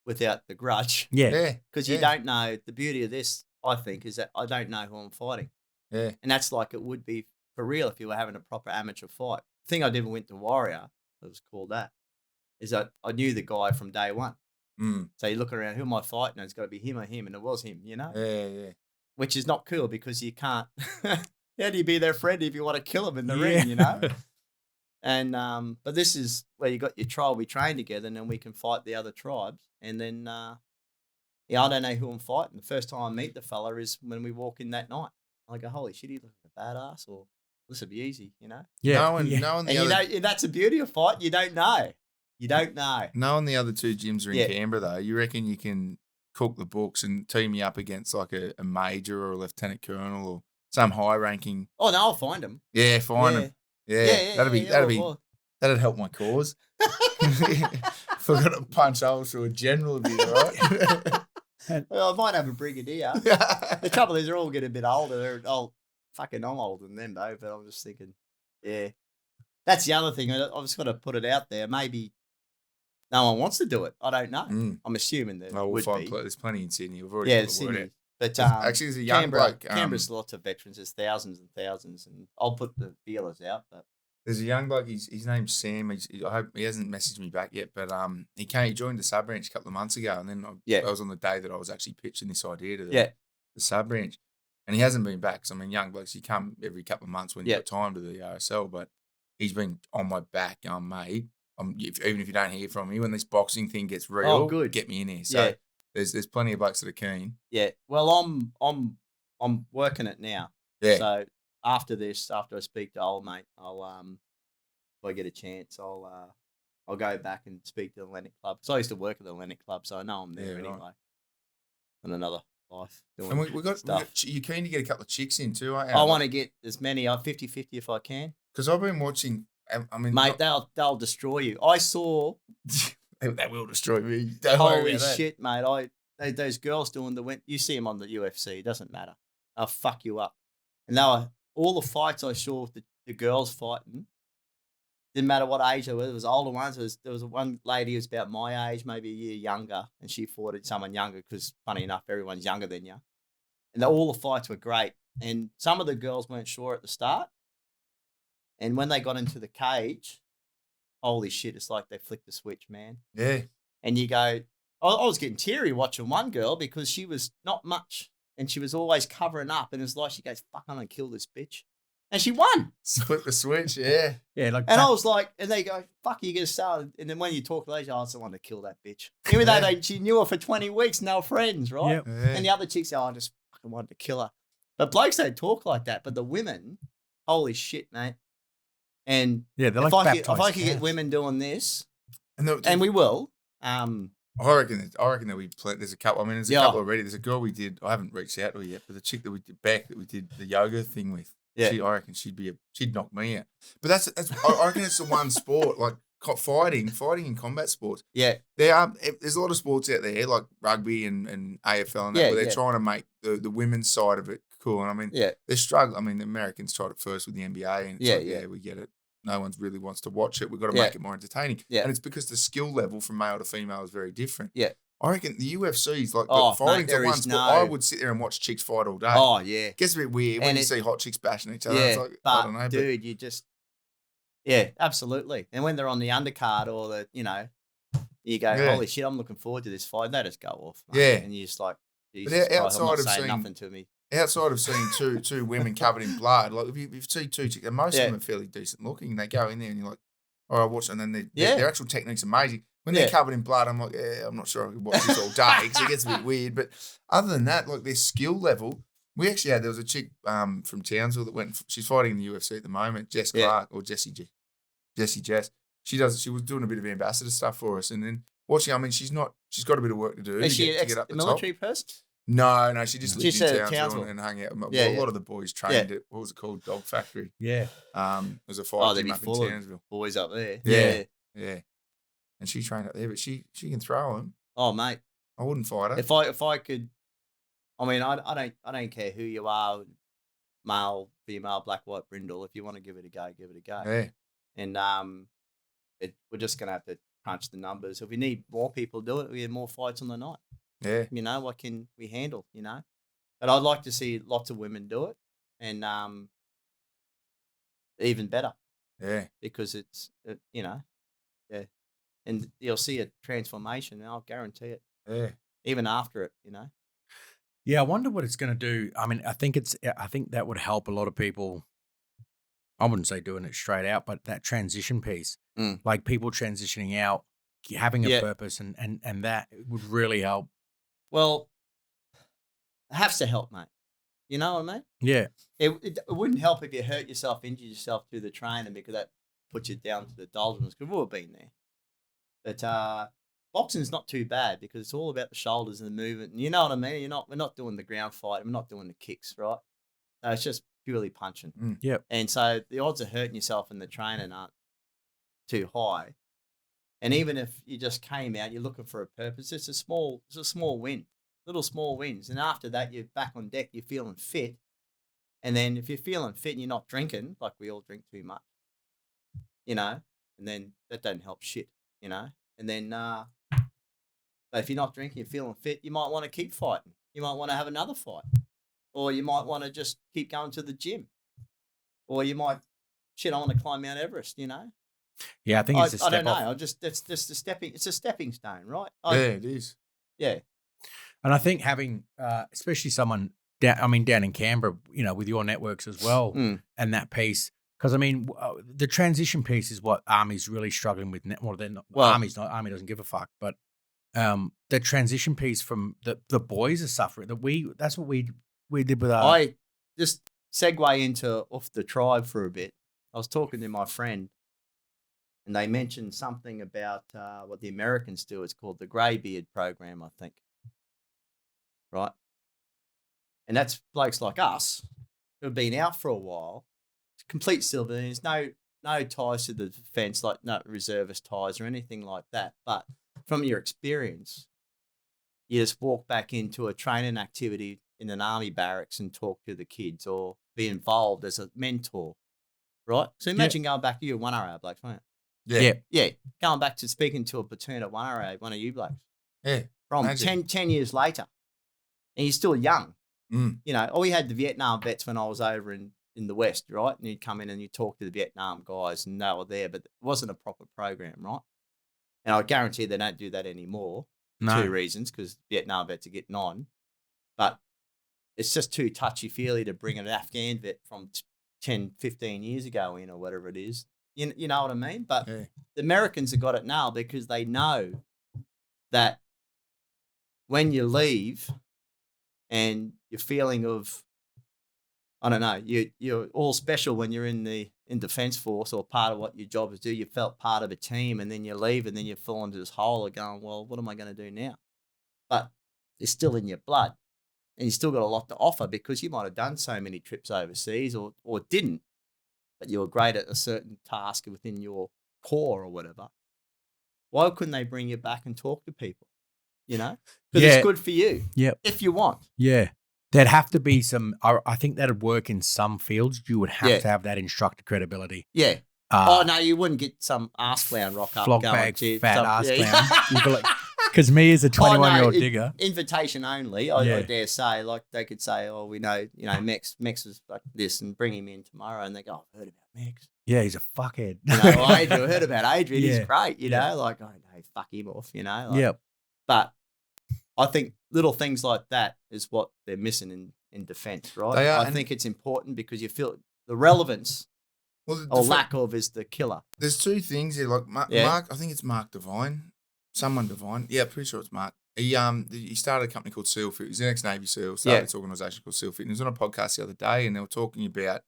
without the grudge. Yeah. Because you don't know, the beauty of this, I think, is that I don't know who I'm fighting. Yeah. And that's like it would be for real if you were having a proper amateur fight. The thing I did with Winter Warrior, it was called that, is that I knew the guy from day one. So you look around, who am I fighting? And it's got to be him or him, and it was him, Yeah. Which is not cool because you can't. How do you be their friend if you want to kill him in the ring? And but this is where you got your tribe. We train together, and then we can fight the other tribes. And then I don't know who I'm fighting. The first time I meet the fella is when we walk in that night. I go, holy shit, he looks like a badass, or this would be easy, Yeah. And that's the beauty of fight. You don't know. Knowing the other two gyms are in Canberra, though, you reckon you can cook the books and team me up against like a major or a lieutenant colonel or some high ranking? Oh no, I'll find them. Yeah, find them. Yeah, that'd help my cause. If I got to punch holes through a general, it'd be all right. Well, I might have a brigadier. The trouble is, they're all getting a bit older. They're old. Fucking, I'm older than them though. But I'm just thinking, that's the other thing. I've just got to put it out there. Maybe no one wants to do it. I don't know. I'm assuming that would be. There's plenty in Sydney. We've already put the word out. But actually, there's a young bloke. Canberra's lots of veterans. There's thousands and thousands, and I'll put the feelers out. But there's a young bloke. His name's Sam. I hope he hasn't messaged me back yet. But he joined the sub branch a couple of months ago, and then I was on the day that I was actually pitching this idea to the sub branch, and he hasn't been back. So young blokes, you come every couple of months when you've got time to the RSL, but he's been on my back, mate. Even if you don't hear from me, when this boxing thing gets real, get me in here. So there's plenty of blokes that are keen. Yeah. Well, I'm working it now. Yeah. So after I speak to old mate, I'll if I get a chance, I'll go back and speak to the Atlantic Club. So I used to work at the Atlantic Club, so I know I'm there anyway. Right. On another life. And we got you're keen to get a couple of chicks in too, aren't you? I want to get as many, 50-50 if I can. Because I've been watching. Mate, they'll destroy you. I saw. They will destroy me. Holy shit, mate! Those girls doing you see them on the UFC. It doesn't matter. They'll fuck you up. And now all the fights I saw with the girls fighting, didn't matter what age they were. There was older ones. There was one lady who was about my age, maybe a year younger, and she fought someone younger because, funny enough, everyone's younger than you. And all the fights were great. And some of the girls weren't sure at the start. And when they got into the cage, holy shit, it's like they flicked the switch, man. Yeah. And you go, I was getting teary watching one girl because she was not much and she was always covering up. And it's like she goes, fuck, I'm going to kill this bitch. And she won. Flip the switch, yeah. Yeah. I was like, and they go, fuck, you get started. And then when you talk to those, I was the one to kill that bitch. Even though she knew her for 20 weeks and they were friends, right? Yep. Yeah. And the other chicks, I just fucking wanted to kill her. But blokes don't talk like that. But the women, holy shit, mate. And they're if I could get women doing this, and we will. I reckon that there's a couple. I mean, there's a couple already. There's a girl we did. I haven't reached out to her yet, but the chick that we did that we did the yoga thing with. Yeah, I reckon she'd knock me out. But that's I reckon it's the one sport like fighting in combat sports. Yeah, there's a lot of sports out there like rugby and AFL and that where they're trying to make the women's side of it cool. And I mean, they're struggling. I mean, the Americans tried it first with the NBA, and it's we get it. No one really wants to watch it. We've got to make it more entertaining. Yeah. And it's because the skill level from male to female is very different. Yeah. I reckon the UFC is like fighting to one sport. I would sit there and watch chicks fight all day. Oh, yeah. It gets a bit weird when you see hot chicks bashing each other. Yeah, it's like, I don't know. Dude, you just... Yeah, absolutely. And when they're on the undercard or you go, holy shit, I'm looking forward to this fight. They just go off. Mate. Yeah. And you're just like, Jesus Christ, I'm not saying nothing to me. Outside of seeing two women covered in blood, like if you see two chicks, and most of them are fairly decent looking, they go in there and you're like, all right, watch, and then their actual technique's amazing. When they're covered in blood, I'm like, I'm not sure I could watch this all day because it gets a bit weird. But other than that, like their skill level, we actually there was a chick from Townsville that she's fighting in the UFC at the moment, Jess Clark or Jess. She was doing a bit of ambassador stuff for us, and then watching. I mean, she's got a bit of work to do. Is she an ex-military person? No, she just lived in Townsville and hung out. Yeah, a lot of the boys trained at, what was it called? Dog Factory. Yeah. It was a fire there'd gym be up in full of Townsville. boys up there. Yeah. And she trained up there, but she can throw them. Oh, mate. I wouldn't fight her. If I could, I mean, I don't care who you are, male, female, black, white, brindle. If you want to give it a go, give it a go. Yeah. And we're just gonna have to crunch the numbers. If we need more people to do it, we have more fights on the night. Yeah. You know, what can we handle? You know, but I'd like to see lots of women do it, and even better. Yeah. Because it's yeah, and you'll see a transformation. And I'll guarantee it. Yeah. Even after it, you know. Yeah, I wonder what it's going to do. I mean, I think that would help a lot of people. I wouldn't say doing it straight out, but that transition piece, like people transitioning out, having a purpose, and that would really help. Well, it has to help, mate. You know what I mean? Yeah. It wouldn't help if you hurt yourself, injured yourself through the training, because that puts you down to the doldrums, because we've all been there. But boxing's not too bad because it's all about the shoulders and the movement. And you know what I mean? We're not doing the ground fight. We're not doing the kicks, right? No, it's just purely punching. Yep. And so the odds of hurting yourself in the training aren't too high. And even if you just came out, you're looking for a purpose, it's a small win, little small wins. And after that, you're back on deck, you're feeling fit. And then if you're feeling fit and you're not drinking, like we all drink too much, you know, and then that doesn't help shit, you know. And then but if you're not drinking, you're feeling fit, you might want to keep fighting. You might want to have another fight. Or you might want to just keep going to the gym. Or you might, I want to climb Mount Everest, you know? Yeah, I think it's a step I don't know. off. It's just it's a stepping stone, right? It is. Yeah. And I think having, especially someone down in Canberra, you know, with your networks as well, and that piece, because I mean, the transition piece is what Army's really struggling with. Army doesn't give a fuck, but the transition piece from the boys are suffering. That's what we did with our. I just segue into off the tribe for a bit. I was talking to my friend, and they mentioned something about what the Americans do. It's called the Greybeard program, I think. Right? And that's blokes like us who have been out for a while, complete civilians, no ties to the defence, like no reservist ties or anything like that. But from your experience, you just walk back into a training activity in an army barracks and talk to the kids or be involved as a mentor, right? So imagine going back to you, 1RA blokes, right? Yeah. Going back to speaking to a platoon at 1RA, one of you blokes. Yeah. From 10 years later, and you're still young. You know, we had the Vietnam vets when I was over in the West, right? And you'd come in and you talk to the Vietnam guys and they were there, but it wasn't a proper program, right? And I guarantee they don't do that anymore. No. 2 reasons, because Vietnam vets are getting on. But it's just too touchy-feely to bring an Afghan vet from 10, 15 years ago in or whatever it is. You know what I mean? But the Americans have got it now because they know that when you leave and your feeling of, I don't know, you're all special when you're in Defence Force or part of what your job is do. You felt part of a team and then you leave and then you fall into this hole of going, well, what am I going to do now? But it's still in your blood and you still got a lot to offer because you might have done so many trips overseas or didn't, but you were great at a certain task within your core or whatever. Why couldn't they bring you back and talk to people? You know, because it's good for you. If you want. Yeah. There'd have to be some, I think that'd work in some fields. You would have to have that instructor credibility. Yeah. No, you wouldn't get some ass clown rock up. Flog bag, fat ass clown. Because me as a 21-year-old digger. Invitation only, I dare say. Like they could say, oh, we know, Mex is like this and bring him in tomorrow. And they go, I've heard about Mex. Yeah, he's a fuckhead. I heard about Adrian. He's great, you know. Like, oh, no, fuck him off, you know. Like, but I think little things like that is what they're missing in defence, right? I think it's important because you feel the relevance or lack of is the killer. There's 2 things here. Like Mark, I think it's Mark Devine. Someone Devine. Yeah, pretty sure it's Mark. He started a company called SEAL Fit. He's an ex-Navy SEAL. Started this organisation called SEAL Fit. And he was on a podcast the other day and they were talking about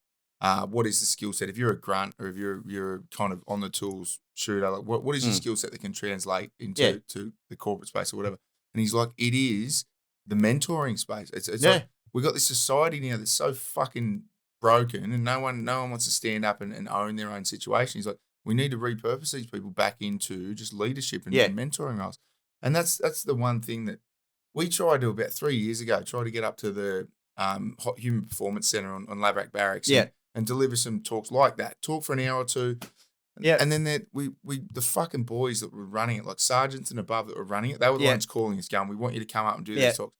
what is the skill set. If you're a grunt or if you're kind of on the tools shooter, like what is your skill set that can translate into to the corporate space or whatever? And he's like, it is the mentoring space. It's Yeah. like we got this society now that's so fucking broken, and no one wants to stand up and own their own situation. He's like, we need to repurpose these people back into just leadership and mentoring roles. And that's the one thing that we tried to about 3 years ago. Try to get up to the Hot Human Performance Centre on Laverack Barracks, and deliver some talks like that. Talk for an hour or two. Yeah. And then the fucking boys that were running it, like sergeants and above that were running it, they were the ones calling us, going, we want you to come up and do these talks.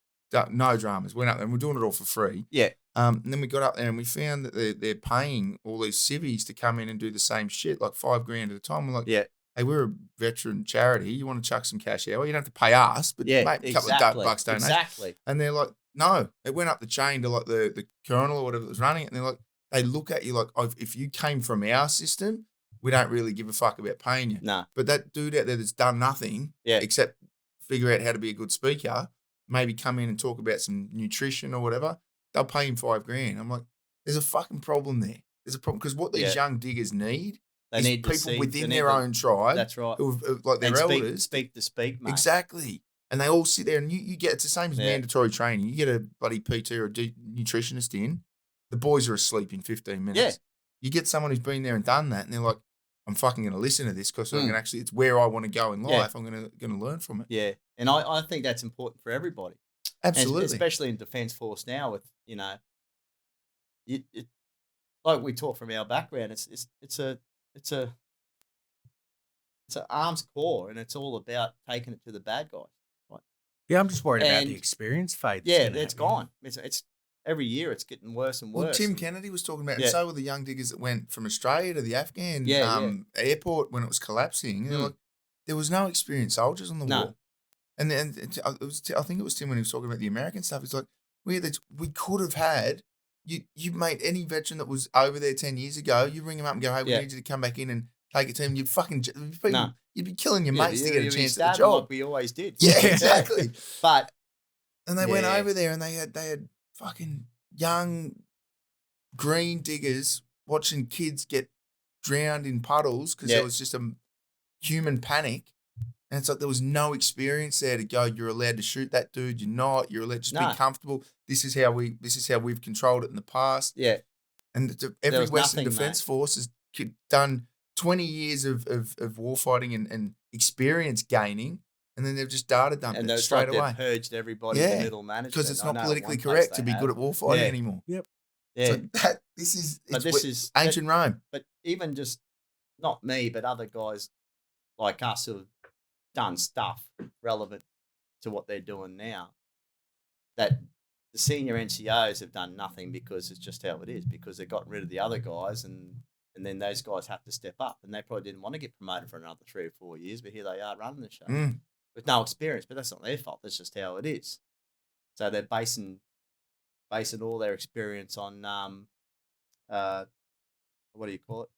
No dramas. Went up there and we're doing it all for free. Yeah. And then we got up there and we found that they're paying all these civvies to come in and do the same shit, like $5,000 at a time. We're like, hey, we're a veteran charity. You want to chuck some cash out? Well, you don't have to pay us, but mate, a couple of bucks donate. Exactly. And they're like, no. It went up the chain to like the colonel or whatever that was running it. And they're like, they look at you like, if you came from our system, we don't really give a fuck about paying you. Nah. But that dude out there that's done nothing except figure out how to be a good speaker, maybe come in and talk about some nutrition or whatever, they'll pay him $5,000. I'm like, there's a fucking problem there. There's a problem because what these young diggers need is people within their own tribe. That's right. Who have, like their elders. Speak to speak, mate. Exactly. And they all sit there and you get, it's the same as mandatory training. You get a bloody PT or a nutritionist in, the boys are asleep in 15 minutes. Yeah. You get someone who's been there and done that and they're like, I'm fucking going to listen to this because I can actually, it's where I want to go in life. I'm going to learn from it. Yeah. And I think that's important for everybody. Absolutely. And especially in Defence Force now with, like we talk from our background, it's an arms corps and it's all about taking it to the bad guys. Right? Yeah, I'm just worried about the experience fade. Yeah, it's gone. It's every year it's getting worse and worse. Well, Tim Kennedy was talking about, and so were the young diggers that went from Australia to the Afghan airport when it was collapsing. Like, there was no experienced soldiers on the wall. And I think it was Tim when he was talking about the American stuff. It's like, we could have had, you made any veteran that was over there 10 years ago, you ring him up and go, hey, we need you to come back in and take it to him. You'd be killing your mates to get a chance at the job. Like we always did. Yeah, exactly. And they Yeah. went over there and they had fucking young green diggers watching kids get drowned in puddles because there was just a human panic. And it's like there was no experience there to go, you're allowed to shoot that dude, you're not, you're allowed to just be comfortable. This is how we've controlled it in the past. Yeah. And every Western Defence Force has done 20 years of war fighting and experience gaining. And then they've just data dumped it straight away. They've purged everybody in middle management. Because it's not politically correct to be good at war fighting anymore. Yep. Yeah. So this is ancient Rome. But even just, not me, but other guys like us who have done stuff relevant to what they're doing now, that the senior NCOs have done nothing because it's just how it is, because they've gotten rid of the other guys and then those guys have to step up and they probably didn't want to get promoted for another 3 or 4 years, but here they are running the show with no experience, but that's not their fault. That's just how it is. So they're basing all their experience on, what do you call it?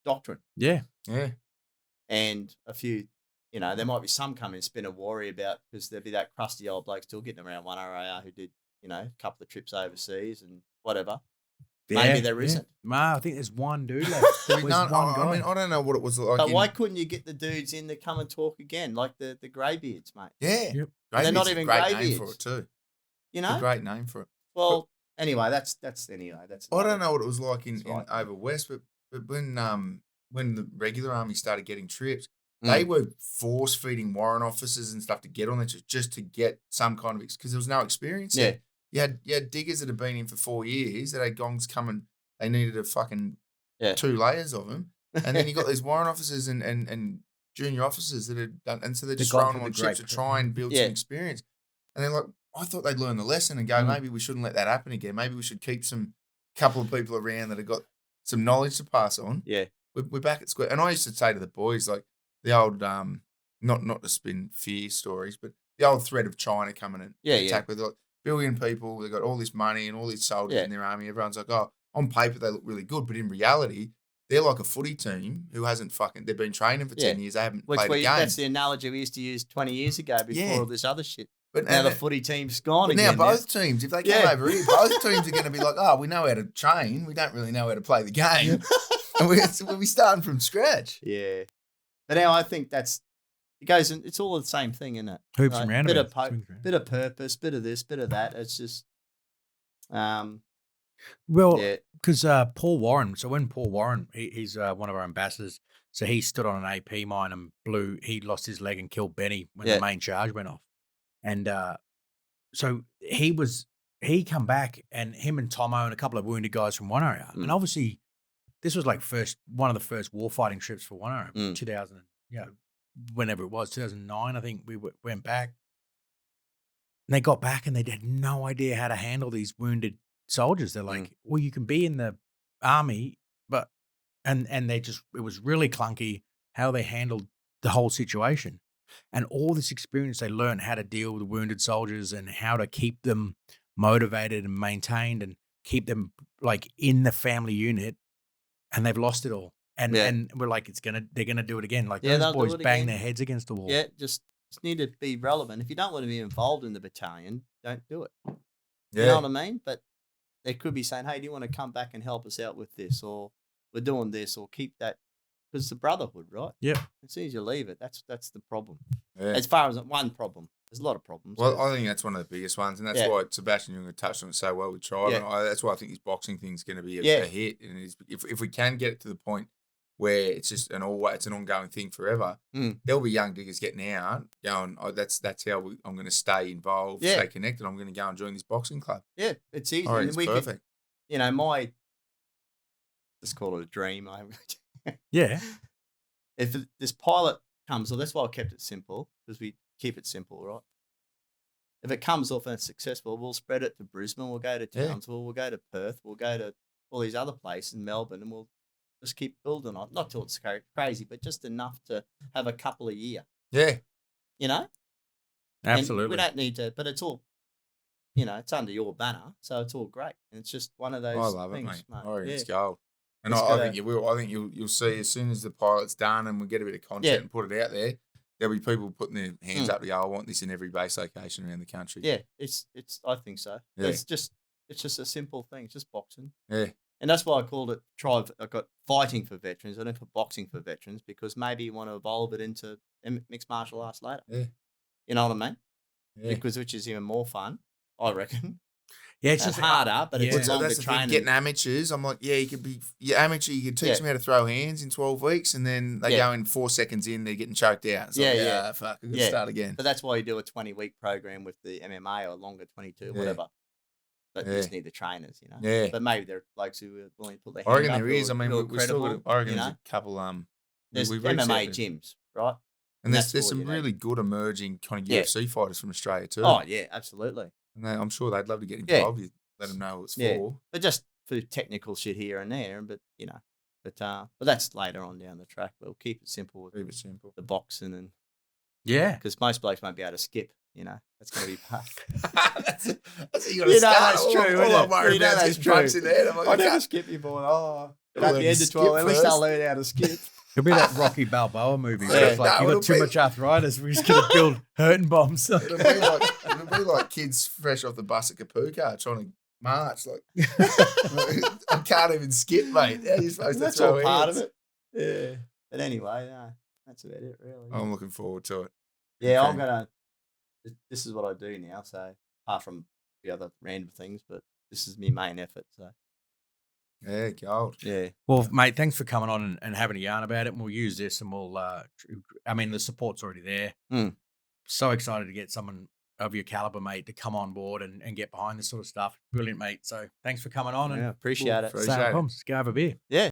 Doctrine. Yeah. Yeah. And a few, there might be some coming and spin a worry about, because there'd be that crusty old bloke still getting around one RAR who did, a couple of trips overseas and whatever. Yeah, maybe there isn't. Ma, I think there's one dude left. There was one guy. I mean, I don't know what it was like. But why couldn't you get the dudes in to come and talk again, like the greybeards, mate? Yeah. Yep. They're not even great greybeards. name for it too. You know? It's a great name for it. Well, anyway, that's I don't know what it was like in over west, but when the regular army started getting trips, they were force feeding warrant officers and stuff to get on there just to get some kind of, because there was no experience there. You had diggers that had been in for 4 years that had gongs coming. They needed a fucking 2 layers of them. And then you got these warrant officers and junior officers that had done, and so they're just throwing them on trips to try and build some experience. And they're like, I thought they'd learn the lesson and go, maybe we shouldn't let that happen again. Maybe we should keep couple of people around that have got some knowledge to pass on. Yeah. We're back at square. And I used to say to the boys, like, the old, not to spin fear stories, but the old threat of China coming and attack with like 1 billion people. They've got all this money and all these soldiers in their army. Everyone's like, oh, on paper they look really good, but in reality, they're like a footy team who hasn't they've been training for 10 years. They haven't played a game. That's the analogy we used to use 20 years ago before all this other shit. But now the footy team's gone again. Now both teams, if they come over here, both teams are going to be like, oh, we know how to train. We don't really know how to play the game. And we'll be starting from scratch. Yeah. But now I think that's it goes and it's all the same thing, isn't it? Hoops and roundabouts. Bit of purpose, bit of this, bit of that. It's just, because Paul Warren. So when Paul Warren, he's one of our ambassadors. So he stood on an AP mine and he lost his leg and killed Benny when the main charge went off. And so he come back, and him and Tomo and a couple of wounded guys from One Area. And obviously this was like one of the first warfighting trips for One Area, 2000, whenever it was, 2009, I think we went back. And they got back and they had no idea how to handle these wounded soldiers. They're like, well, you can be in the army, but, and it was really clunky how they handled the whole situation. And all this experience, they learned how to deal with wounded soldiers and how to keep them motivated and maintained and keep them like in the family unit. And they've lost it all. And we're like, they're gonna do it again. Like those boys bang their heads against the wall. Yeah, just need to be relevant. If you don't want to be involved in the battalion, don't do it. Yeah. You know what I mean? But they could be saying, hey, do you want to come back and help us out with this? Or we're doing this, or keep that. Because it's the brotherhood, right? Yeah. As soon as you leave it, that's the problem. Yeah. As far as one problem, there's a lot of problems. Well, I think that's one of the biggest ones, and that's why Sebastian Junger touched on it so well with Tribe. Yeah. That's why I think his boxing thing's going to be a hit. And if we can get it to the point where it's just it's an ongoing thing forever, there'll be young diggers getting out, going, that's how I'm going to stay involved, stay connected. I'm going to go and join this boxing club. Yeah, it's easy. It's perfect. Let's call it a dream. Yeah. If this pilot comes, that's why I kept it simple, because we keep it simple, right? If it comes off and it's successful, we'll spread it to Brisbane, we'll go to Townsville, we'll go to Perth, we'll go to all these other places in Melbourne, and we'll just keep building on. Not till it's crazy, but just enough to have a couple a year. Yeah. You know? Absolutely. And we don't need to, but it's all, it's under your banner, so it's all great. And it's just one of those things. I love it, mate. Mate. I reckon it's gold. And I think you will. I think you'll see as soon as the pilot's done and we get a bit of content and put it out there, there'll be people putting their hands up to go, I want this in every base location around the country. Yeah, it's. I think so. Yeah. It's just a simple thing. It's just boxing. Yeah. And that's why I called it Tribe. I got fighting for veterans. I don't put boxing for veterans, because maybe you want to evolve it into mixed martial arts later. Yeah. You know what I mean? Yeah. Because which is even more fun, I reckon. Yeah, it's just harder, but it's longer training. Getting amateurs, I'm like, you could be amateur. You could teach them how to throw hands in 12 weeks, and then they go in 4 seconds in, they're getting choked out. So fuck, I've got to start again. But that's why you do a 20-week program with the MMA or longer 22, whatever. But you just need the trainers, Yeah. But maybe there are blokes who are willing to put their I hands reckon up. there is. I mean, we've still got. I reckon there's a couple. There's MMA gyms, right? And there's some really good emerging kind of UFC fighters from Australia too. Oh yeah, absolutely. And I'm sure they'd love to get involved. Let them know what it's for. But just for technical shit here and there, but but that's later on down the track. We'll keep it simple. Keep it simple. The boxing and because most blokes won't be able to skip. That's going to be part. that's you got to start. That's true. All I'm worried about is drugs in there. I never skip you, boy. But at the end of 12, at least I'll learn how to skip. It'll be that Rocky Balboa movie where it's like, you got too much arthritis, we're just going to build hurting bombs. It'll be like kids fresh off the bus at Kapuka trying to march. Like, I can't even skip, mate. How are you supposed to throw all part of it? Yeah. But anyway, that's about it, really. I'm looking forward to it. Yeah, I'm going to. This is what I do now. So, apart from the other random things, but this is my main effort. So, yeah, gold. Yeah. Well, mate, thanks for coming on and having a yarn about it. And we'll use this and we'll, the support's already there. So excited to get someone of your caliber, mate, to come on board and get behind this sort of stuff. Brilliant, mate. So thanks for coming on. And appreciate it. No problems. Let's go have a beer. Yeah.